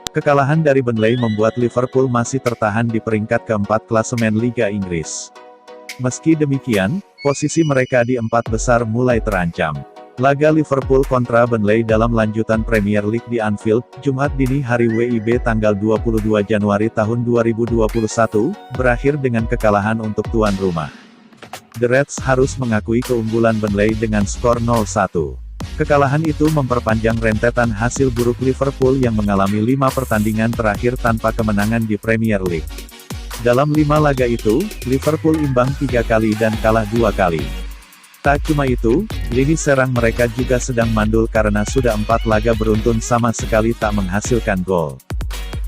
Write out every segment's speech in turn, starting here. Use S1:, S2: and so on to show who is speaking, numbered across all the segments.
S1: Kekalahan dari Burnley membuat Liverpool masih tertahan di peringkat keempat klasemen Liga Inggris. Meski demikian, posisi mereka di empat besar mulai terancam. Laga Liverpool kontra Burnley dalam lanjutan Premier League di Anfield, Jumat dini hari WIB tanggal 22 Januari tahun 2021, berakhir dengan kekalahan untuk tuan rumah. The Reds harus mengakui keunggulan Burnley dengan skor 0-1. Kekalahan itu memperpanjang rentetan hasil buruk Liverpool yang mengalami 5 pertandingan terakhir tanpa kemenangan di Premier League. Dalam 5 laga itu, Liverpool imbang 3 kali dan kalah 2 kali. Tak cuma itu, lini serang mereka juga sedang mandul karena sudah 4 laga beruntun sama sekali tak menghasilkan gol.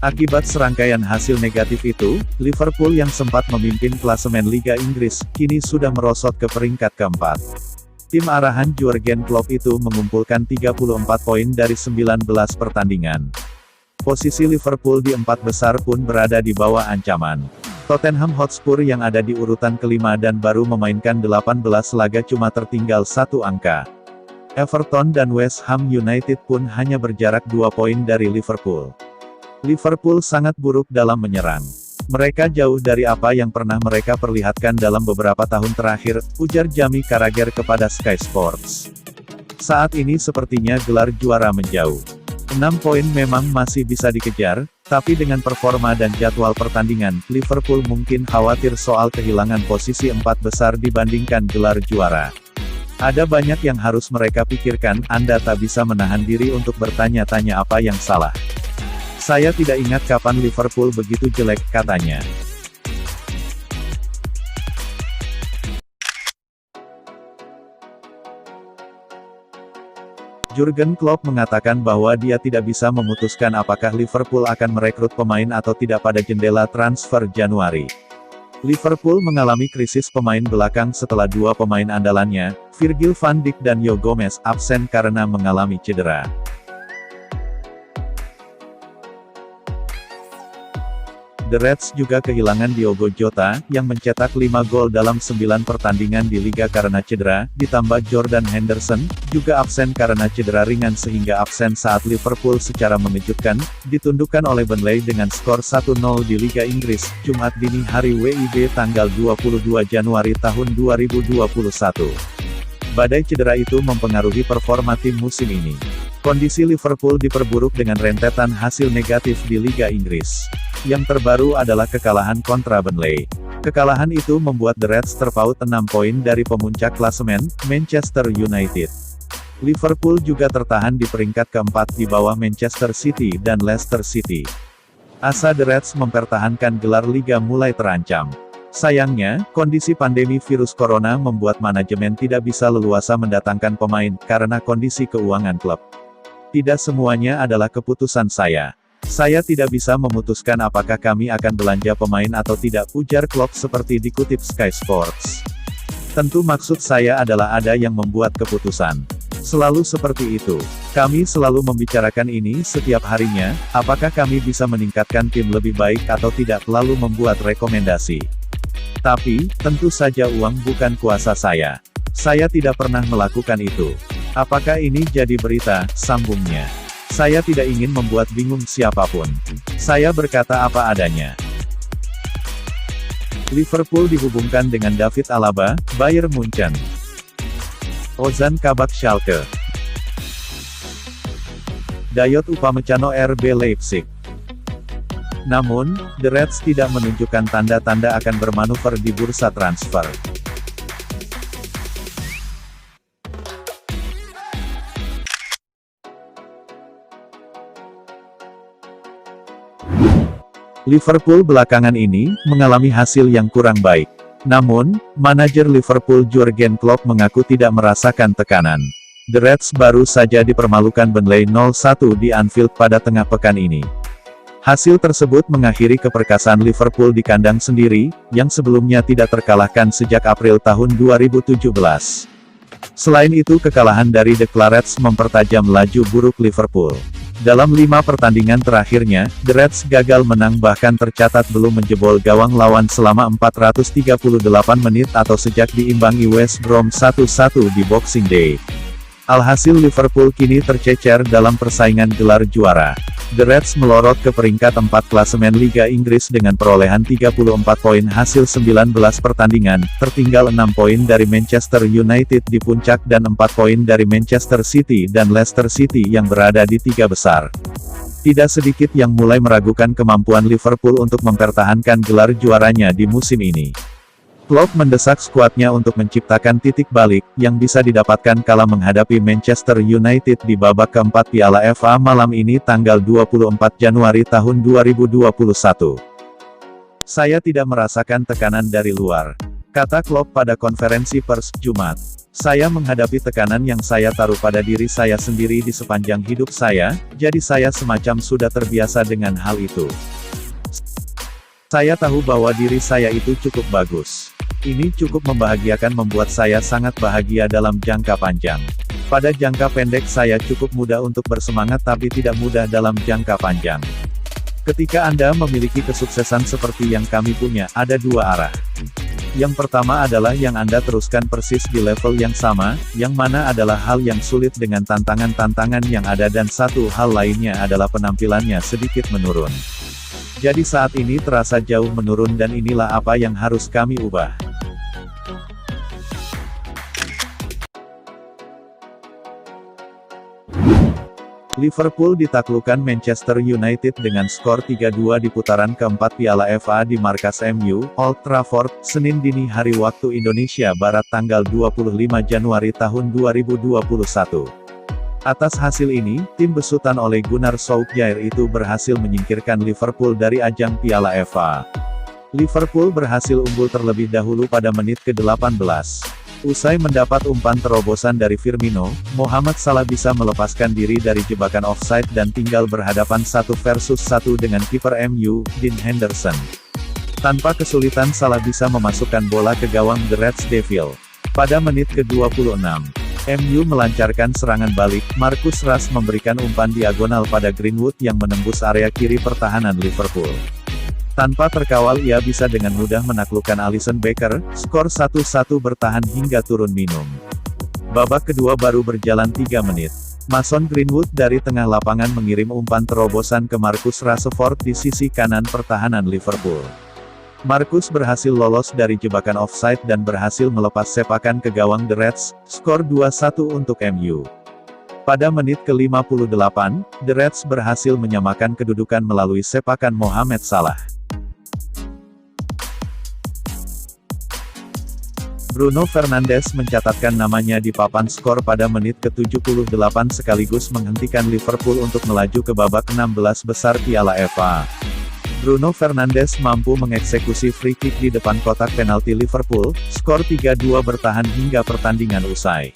S1: Akibat serangkaian hasil negatif itu, Liverpool yang sempat memimpin klasemen Liga Inggris, kini sudah merosot ke peringkat keempat. Tim arahan Jurgen Klopp itu mengumpulkan 34 poin dari 19 pertandingan. Posisi Liverpool di empat besar pun berada di bawah ancaman. Tottenham Hotspur yang ada di urutan kelima dan baru memainkan 18 laga cuma tertinggal 1 angka. Everton dan West Ham United pun hanya berjarak 2 poin dari Liverpool. Liverpool sangat buruk dalam menyerang. Mereka jauh dari apa yang pernah mereka perlihatkan dalam beberapa tahun terakhir, ujar Jamie Carragher kepada Sky Sports. Saat ini sepertinya gelar juara menjauh. 6 poin memang masih bisa dikejar, tapi dengan performa dan jadwal pertandingan, Liverpool mungkin khawatir soal kehilangan posisi 4 besar dibandingkan gelar juara. Ada banyak yang harus mereka pikirkan, Anda tak bisa menahan diri untuk bertanya-tanya apa yang salah. Saya tidak ingat kapan Liverpool begitu jelek, katanya. Jurgen Klopp mengatakan bahwa dia tidak bisa memutuskan apakah Liverpool akan merekrut pemain atau tidak pada jendela transfer Januari. Liverpool mengalami krisis pemain belakang setelah 2 pemain andalannya, Virgil van Dijk dan Joe Gomez, absen karena mengalami cedera. The Reds juga kehilangan Diogo Jota, yang mencetak 5 gol dalam 9 pertandingan di Liga karena cedera, ditambah Jordan Henderson, juga absen karena cedera ringan sehingga absen saat Liverpool secara mengejutkan, ditundukkan oleh Burnley dengan skor 1-0 di Liga Inggris, Jumat dini hari WIB tanggal 22 Januari tahun 2021. Badai cedera itu mempengaruhi performa tim musim ini. Kondisi Liverpool diperburuk dengan rentetan hasil negatif di Liga Inggris. Yang terbaru adalah kekalahan kontra Burnley. Kekalahan itu membuat The Reds terpaut 6 poin dari pemuncak klasemen, Manchester United. Liverpool juga tertahan di peringkat keempat di bawah Manchester City dan Leicester City. Asa The Reds mempertahankan gelar Liga mulai terancam. Sayangnya, kondisi pandemi virus corona membuat manajemen tidak bisa leluasa mendatangkan pemain, karena kondisi keuangan klub. Tidak semuanya adalah keputusan saya. Saya tidak bisa memutuskan apakah kami akan belanja pemain atau tidak, ujar Klopp seperti dikutip Sky Sports. Tentu maksud saya adalah ada yang membuat keputusan. Selalu seperti itu. Kami selalu membicarakan ini setiap harinya, apakah kami bisa meningkatkan tim lebih baik atau tidak, lalu membuat rekomendasi. Tapi, tentu saja uang bukan kuasa saya. Saya tidak pernah melakukan itu. Apakah ini jadi berita, sambungnya. Saya tidak ingin membuat bingung siapapun. Saya berkata apa adanya. Liverpool dihubungkan dengan David Alaba, Bayern Munchen. Ozan Kabak Schalke. Dayot Upamecano RB Leipzig. Namun, The Reds tidak menunjukkan tanda-tanda akan bermanuver di bursa transfer. Liverpool belakangan ini mengalami hasil yang kurang baik. Namun, manajer Liverpool Jurgen Klopp mengaku tidak merasakan tekanan. The Reds baru saja dipermalukan Burnley 0-1 di Anfield pada tengah pekan ini. Hasil tersebut mengakhiri keperkasaan Liverpool di kandang sendiri, yang sebelumnya tidak terkalahkan sejak April tahun 2017. Selain itu, kekalahan dari The Clarets mempertajam laju buruk Liverpool. Dalam 5 pertandingan terakhirnya, The Reds gagal menang bahkan tercatat belum menjebol gawang lawan selama 438 menit atau sejak diimbangi West Brom 1-1 di Boxing Day. Alhasil Liverpool kini tercecer dalam persaingan gelar juara. The Reds melorot ke peringkat 4 klasemen Liga Inggris dengan perolehan 34 poin hasil 19 pertandingan, tertinggal 6 poin dari Manchester United di puncak dan 4 poin dari Manchester City dan Leicester City yang berada di 3 besar. Tidak sedikit yang mulai meragukan kemampuan Liverpool untuk mempertahankan gelar juaranya di musim ini. Klopp mendesak skuadnya untuk menciptakan titik balik, yang bisa didapatkan kala menghadapi Manchester United di babak keempat Piala FA malam ini tanggal 24 Januari tahun 2021. "Saya tidak merasakan tekanan dari luar," kata Klopp pada konferensi pers Jumat. "Saya menghadapi tekanan yang saya taruh pada diri saya sendiri di sepanjang hidup saya, jadi saya semacam sudah terbiasa dengan hal itu. Saya tahu bahwa diri saya itu cukup bagus. Ini cukup membahagiakan, membuat saya sangat bahagia dalam jangka panjang. Pada jangka pendek saya cukup mudah untuk bersemangat tapi tidak mudah dalam jangka panjang. Ketika Anda memiliki kesuksesan seperti yang kami punya, ada dua arah. Yang pertama adalah yang Anda teruskan persis di level yang sama, yang mana adalah hal yang sulit dengan tantangan-tantangan yang ada, dan satu hal lainnya adalah penampilannya sedikit menurun. Jadi saat ini terasa jauh menurun dan inilah apa yang harus kami ubah." Liverpool ditaklukkan Manchester United dengan skor 3-2 di putaran keempat Piala FA di markas MU, Old Trafford, Senin dini hari waktu Indonesia Barat tanggal 25 Januari tahun 2021. Atas hasil ini, tim besutan Ole Gunnar Solskjaer itu berhasil menyingkirkan Liverpool dari ajang Piala FA. Liverpool berhasil unggul terlebih dahulu pada menit ke-18. Usai mendapat umpan terobosan dari Firmino, Mohamed Salah bisa melepaskan diri dari jebakan offside dan tinggal berhadapan 1 versus 1 dengan kiper MU, Dean Henderson. Tanpa kesulitan Salah bisa memasukkan bola ke gawang The Reds Devil. Pada menit ke-26, MU melancarkan serangan balik, Marcus Rashford memberikan umpan diagonal pada Greenwood yang menembus area kiri pertahanan Liverpool. Tanpa terkawal ia bisa dengan mudah menaklukkan Alisson Becker, skor 1-1 bertahan hingga turun minum. Babak kedua baru berjalan 3 menit. Mason Greenwood dari tengah lapangan mengirim umpan terobosan ke Marcus Rashford di sisi kanan pertahanan Liverpool. Marcus berhasil lolos dari jebakan offside dan berhasil melepas sepakan ke gawang The Reds, skor 2-1 untuk MU. Pada menit ke-58, The Reds berhasil menyamakan kedudukan melalui sepakan Mohamed Salah. Bruno Fernandes mencatatkan namanya di papan skor pada menit ke-78 sekaligus menghentikan Liverpool untuk melaju ke babak 16 besar Piala FA. Bruno Fernandes mampu mengeksekusi free kick di depan kotak penalti Liverpool, skor 3-2 bertahan hingga pertandingan usai.